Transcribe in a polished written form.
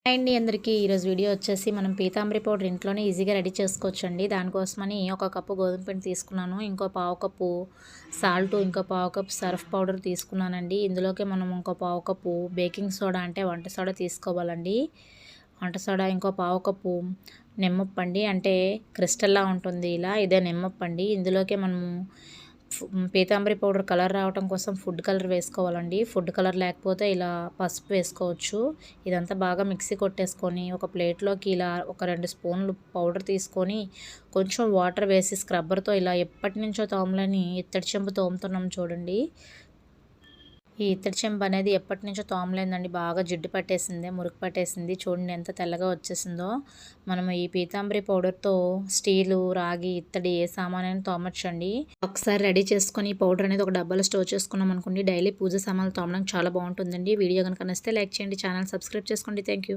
అండి అందరికీ ఈరోజు వీడియో వచ్చేసి మనం పీతాంబరి పౌడర్ ఇంట్లోనే ఈజీగా రెడీ చేసుకోవచ్చండి. దానికోసమని ఒక కప్పు గోధుమ పిండి తీసుకున్నాను, ఇంకో పావు కప్పు సాల్ట్, ఇంకో పావు కప్పు సర్ఫ్ పౌడర్ తీసుకున్నానండి. ఇందులోకి మనం ఇంకో పావు కప్పు బేకింగ్ సోడా అంటే వంట సోడా తీసుకోవాలండి. వంట సోడా, ఇంకో పావు కప్పు నిమ్మప్పండి, అంటే క్రిస్టల్లా ఉంటుంది ఇలా, ఇదే నిమ్మప్పండి. ఇందులోకి మనము పీతాంబరి పౌడర్ కలర్ రావడం కోసం ఫుడ్ కలర్ వేసుకోవాలండి. ఫుడ్ కలర్ లేకపోతే ఇలా పసుపు వేసుకోవచ్చు. ఇదంతా బాగా మిక్సీ కొట్టేసుకొని ఒక ప్లేట్లోకి ఇలా ఒక 2 స్పూన్లు పౌడర్ తీసుకొని కొంచెం వాటర్ వేసి స్క్రబ్బర్తో ఇలా ఎప్పటి నుంచో తోమలని ఇత్తడి చెంబు తోముతున్నాం చూడండి. ఈ ఇత్తడి చెంబు అనేది ఎప్పటి నుంచో తోమలేదండి, బాగా జిడ్డు పట్టేసింది, మురికి పట్టేసింది. చూడండి ఎంత తెల్లగా వచ్చేసిందో. మనం ఈ పీతాంబరి పౌడర్తో స్టీలు, రాగి, ఇత్తడి ఏ సామానైనా తోమొచ్చండి. ఒకసారి రెడీ చేసుకొని ఈ పౌడర్ అనేది ఒక డబ్బాలో స్టోర్ చేసుకున్నాం అనుకోండి, డైలీ పూజ సామాన్లు తోమడానికి చాలా బాగుంటుందండి. వీడియో కనుక నచ్చితే లైక్ చేయండి, ఛానల్ సబ్స్క్రైబ్ చేసుకోండి. Thank you.